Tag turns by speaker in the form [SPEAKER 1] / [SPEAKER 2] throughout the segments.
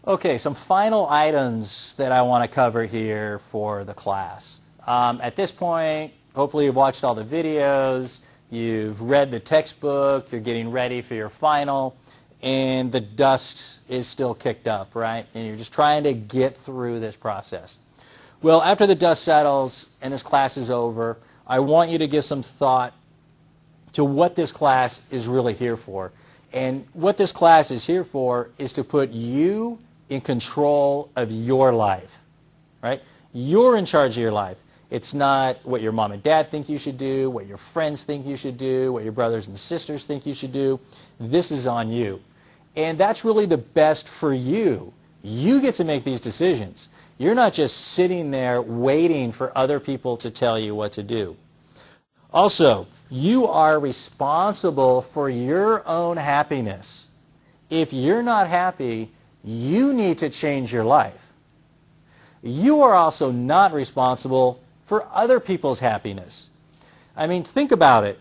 [SPEAKER 1] Okay, some final items that I want to cover here for the class. At this point, hopefully you've watched all the videos, you've read the textbook, you're getting ready for your final, and the dust is still kicked up, right? And you're just trying to get through this process. Well, after the dust settles and this class is over, I want you to give some thought to what this class is really here for. And what this class is here for is to put you in control of your life, right? You're in charge of your life. It's not what your mom and dad think you should do, what your friends think you should do, what your brothers and sisters think you should do. This is on you. And that's really the best for you. You get to make these decisions. You're not just sitting there waiting for other people to tell you what to do. Also, you are responsible for your own happiness. If you're not happy, you need to change your life. You are also not responsible for other people's happiness. I mean, think about it.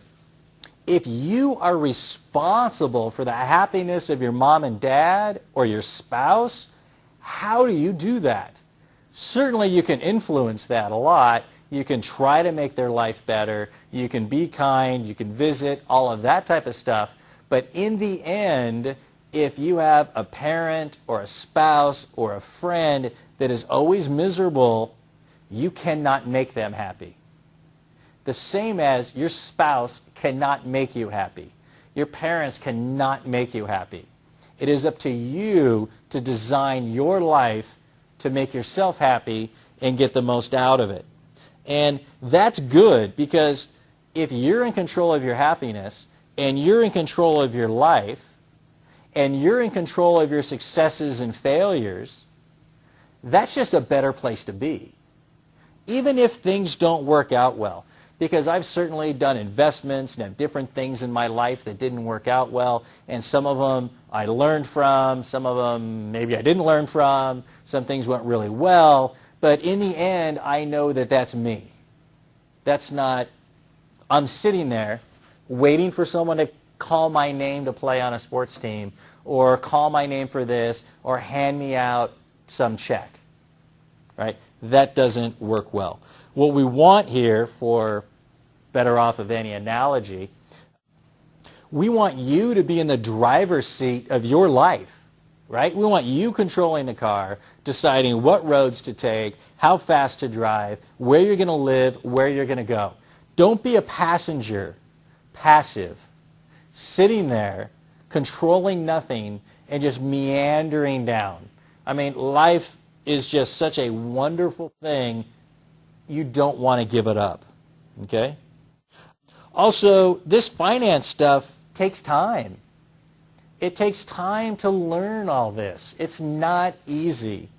[SPEAKER 1] If you are responsible for the happiness of your mom and dad or your spouse, how do you do that? Certainly you can influence that a lot. You can try to make their life better. You can be kind. You can visit, all of that type of stuff. But in the end, if you have a parent or a spouse or a friend that is always miserable, you cannot make them happy. The same as your spouse cannot make you happy. Your parents cannot make you happy. It is up to you to design your life to make yourself happy and get the most out of it. And that's good, because if you're in control of your happiness and you're in control of your life and you're in control of your successes and failures, that's just a better place to be. Even if things don't work out well. Because I've certainly done investments and have different things in my life that didn't work out well, and some of them I learned from, some of them maybe I didn't learn from, some things went really well, but in the end I know that that's me. That's not, I'm sitting there waiting for someone to call my name to play on a sports team, or call my name for this, or hand me out some check, right? That doesn't work well. What we want here, for better off of any analogy, we want you to be in the driver's seat of your life, right? We want you controlling the car, deciding what roads to take, how fast to drive, where you're going to live, where you're going to go. Don't be a passenger, passive, sitting there, controlling nothing, and just meandering down. I mean, life is just such a wonderful thing. You don't want to give it up, okay? Also, this finance stuff takes time. It takes time to learn all this. It's not easy.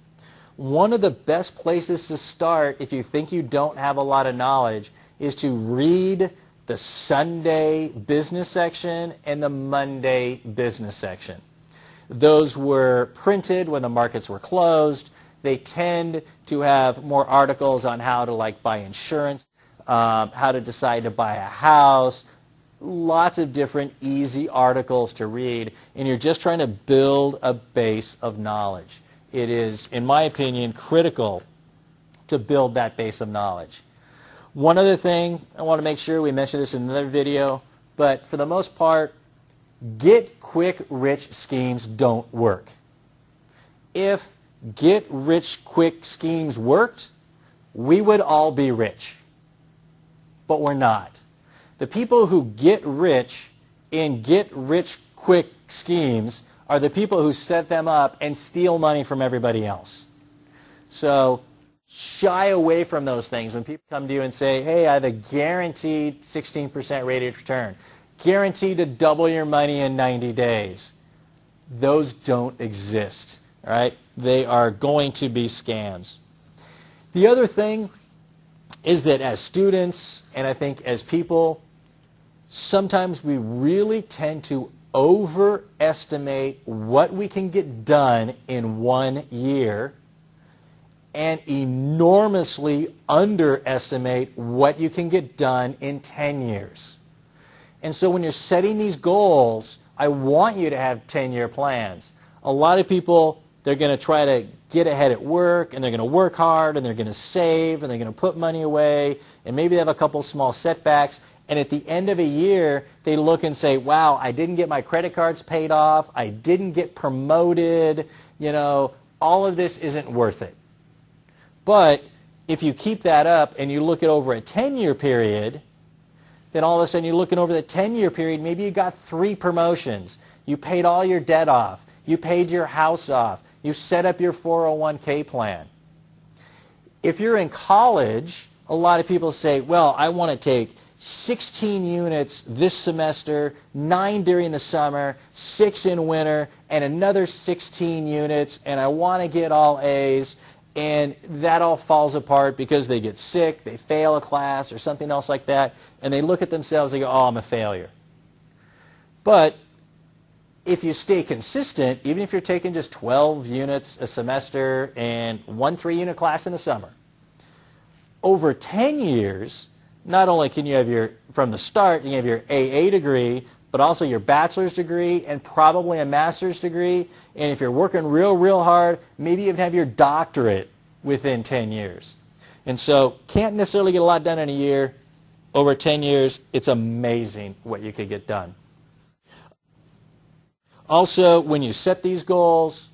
[SPEAKER 1] One of the best places to start, if you think you don't have a lot of knowledge, is to read the Sunday business section and the Monday business section. Those were printed when the markets were closed. They tend to have more articles on how to buy insurance, how to decide to buy a house, lots of different easy articles to read, and you're just trying to build a base of knowledge. It is, in my opinion, critical to build that base of knowledge. One other thing, I want to make sure we mention this in another video, but for the most part, get-quick-rich schemes don't work. If get-rich-quick schemes worked, we would all be rich. But we're not. The people who get rich in get-rich-quick schemes are the people who set them up and steal money from everybody else. So shy away from those things when people come to you and say, hey, I have a guaranteed 16% rate of return, guaranteed to double your money in 90 days. Those don't exist. All right? They are going to be scams. The other thing is that as students, and I think as people, sometimes we really tend to overestimate what we can get done in 1 year and enormously underestimate what you can get done in 10 years. And so when you're setting these goals, I want you to have 10-year plans. A lot of people They're going to try to get ahead at work, and they're going to work hard, and they're going to save, and they're going to put money away, and maybe they have a couple small setbacks. And at the end of a year, they look and say, wow, I didn't get my credit cards paid off. I didn't get promoted. You know, all of this isn't worth it. But if you keep that up and you look at over a 10-year period, then all of a sudden you're looking over the 10-year period, maybe you got 3 promotions. You paid all your debt off. You paid your house off. You set up your 401k plan. If you're in college, a lot of people say, well, I want to take 16 units this semester, 9 during the summer, 6 in winter, and another 16 units, and I want to get all A's. And that all falls apart because they get sick, they fail a class or something else like that, and they look at themselves and go, oh, I'm a failure. But if you stay consistent, even if you're taking just 12 units a semester and 1 3-unit class in the summer, over 10 years, not only can you have from the start, you have your AA degree, but also your bachelor's degree and probably a master's degree. And if you're working real hard, maybe even have your doctorate within 10 years. And so can't necessarily get a lot done in a year. Over 10 years, it's amazing what you could get done. Also, when you set these goals,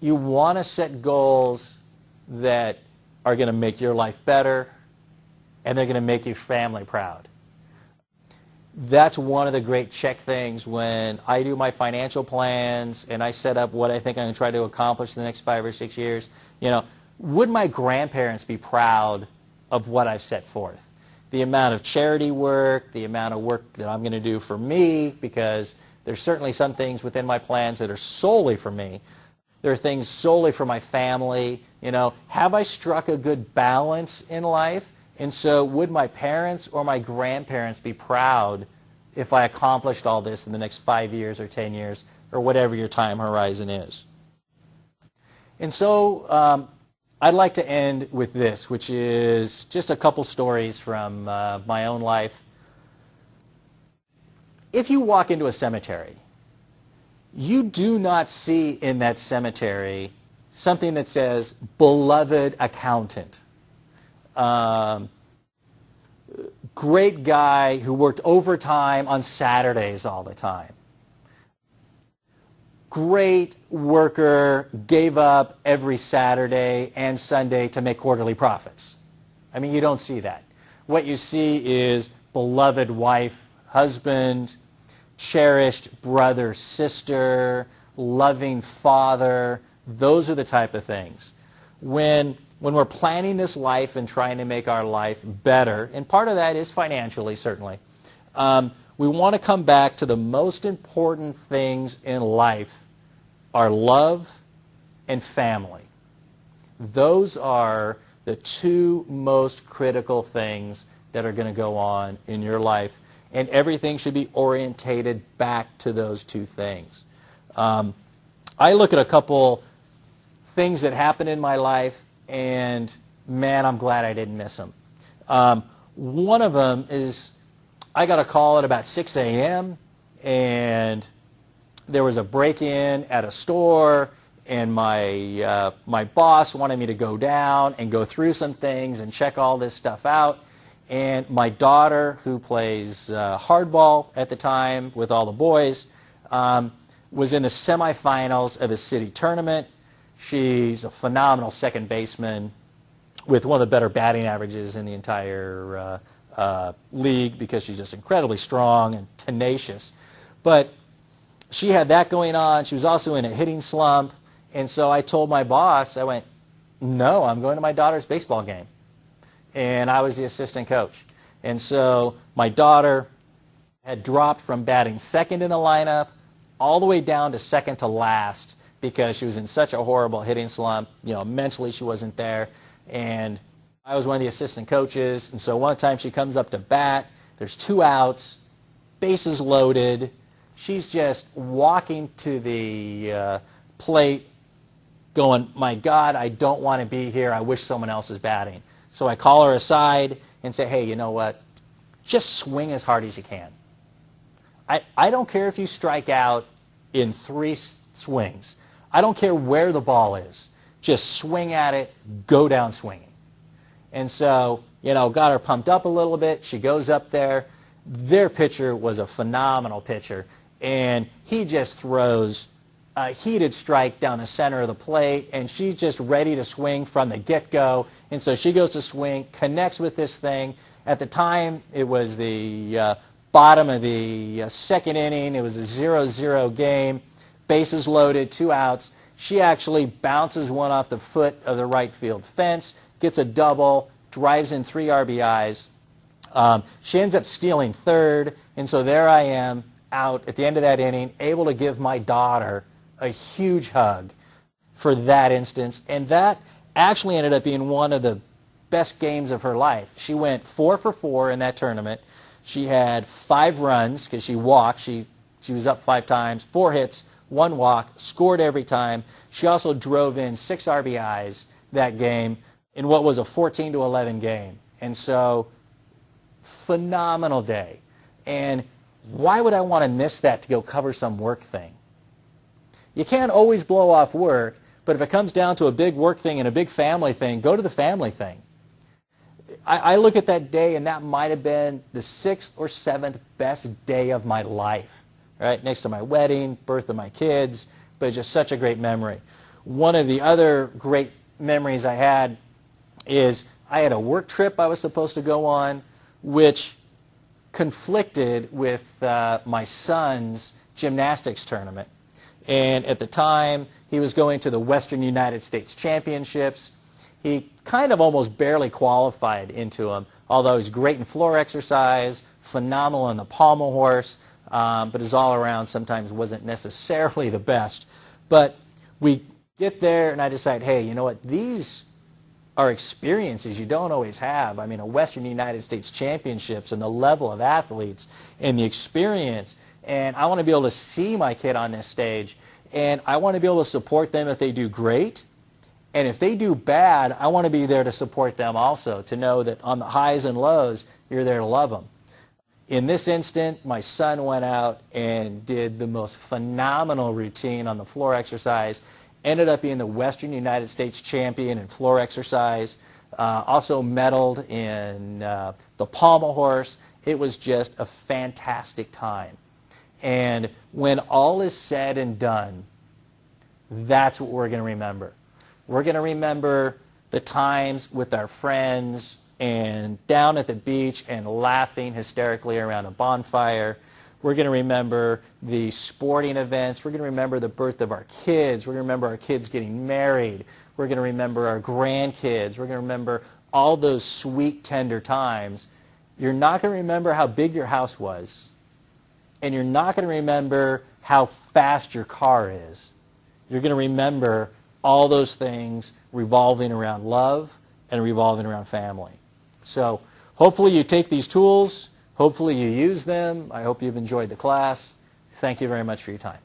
[SPEAKER 1] you want to set goals that are going to make your life better, and they're going to make your family proud. That's one of the great check things when I do my financial plans and I set up what I think I'm going to try to accomplish in the next 5 or 6 years. You know, would my grandparents be proud of what I've set forth? The amount of charity work, the amount of work that I'm going to do for me, because there's certainly some things within my plans that are solely for me. There are things solely for my family. You know, have I struck a good balance in life? And so would my parents or my grandparents be proud if I accomplished all this in the next 5 years or 10 years or whatever your time horizon is? And so I'd like to end with this, which is just a couple stories from my own life. If you walk into a cemetery, you do not see in that cemetery something that says, beloved accountant. Great guy who worked overtime on Saturdays all the time. Great worker, gave up every Saturday and Sunday to make quarterly profits. I mean, you don't see that. What you see is beloved wife, husband, cherished brother, sister, loving father. Those are the type of things. When we're planning this life and trying to make our life better, and part of that is financially, certainly, we want to come back to the most important things in life are love and family. Those are the 2 most critical things that are going to go on in your life, and everything should be orientated back to those 2 things. I look at a couple things that happened in my life, and man, I'm glad I didn't miss them. One of them is I got a call at about 6 a.m. and there was a break-in at a store, and my boss wanted me to go down and go through some things and check all this stuff out. And my daughter, who plays hardball at the time with all the boys, was in the semifinals of a city tournament. She's a phenomenal second baseman with one of the better batting averages in the entire league because she's just incredibly strong and tenacious. But she had that going on. She was also in a hitting slump. And so I told my boss, I went, no, I'm going to my daughter's baseball game. And I was the assistant coach. And so my daughter had dropped from batting second in the lineup all the way down to second to last because she was in such a horrible hitting slump. You know, mentally she wasn't there. And I was one of the assistant coaches. And so one time she comes up to bat. There's 2 outs, bases loaded. She's just walking to the plate going, my God, I don't want to be here. I wish someone else is batting. So I call her aside and say, hey, you know what? Just swing as hard as you can. I don't care if you strike out in 3 swings. I don't care where the ball is. Just swing at it, go down swinging. And so, got her pumped up a little bit. She goes up there. Their pitcher was a phenomenal pitcher, and he just throws a heated strike down the center of the plate, and she's just ready to swing from the get-go. And so she goes to swing, connects with this thing. At the time, it was the bottom of the second inning. It was a 0-0 game. Bases loaded, 2 outs. She actually bounces one off the foot of the right field fence, gets a double, drives in 3 RBIs. She ends up stealing third, and so there I am out at the end of that inning, able to give my daughter a huge hug for that instance, and that actually ended up being one of the best games of her life. She went 4 for 4 in that tournament. She had 5 runs because she walked. She was up 5 times, 4 hits, 1 walk, scored every time. She also drove in 6 RBIs that game in what was a 14-11 game. And so, phenomenal day. And why would I want to miss that to go cover some work thing? You can't always blow off work, but if it comes down to a big work thing and a big family thing, go to the family thing. I look at that day, and that might have been the 6th or 7th best day of my life, right? Next to my wedding, birth of my kids, but it's just such a great memory. One of the other great memories I had is I had a work trip I was supposed to go on, which conflicted with my son's gymnastics tournament. And at the time, he was going to the Western United States Championships. He kind of almost barely qualified into them, although he's great in floor exercise, phenomenal on the pommel horse, but his all-around sometimes wasn't necessarily the best. But we get there, and I decide, hey, you know what, these are experiences you don't always have. I mean, a Western United States Championships and the level of athletes and the experience, and I want to be able to see my kid on this stage, and I want to be able to support them if they do great. And if they do bad, I want to be there to support them also, to know that on the highs and lows, you're there to love them. In this instant, my son went out and did the most phenomenal routine on the floor exercise, ended up being the Western United States champion in floor exercise, also medaled in the pommel horse. It was just a fantastic time. And when all is said and done, that's what we're going to remember. We're going to remember the times with our friends and down at the beach and laughing hysterically around a bonfire. We're going to remember the sporting events. We're going to remember the birth of our kids. We're going to remember our kids getting married. We're going to remember our grandkids. We're going to remember all those sweet, tender times. You're not going to remember how big your house was. And you're not going to remember how fast your car is. You're going to remember all those things revolving around love and revolving around family. So hopefully you take these tools. Hopefully you use them. I hope you've enjoyed the class. Thank you very much for your time.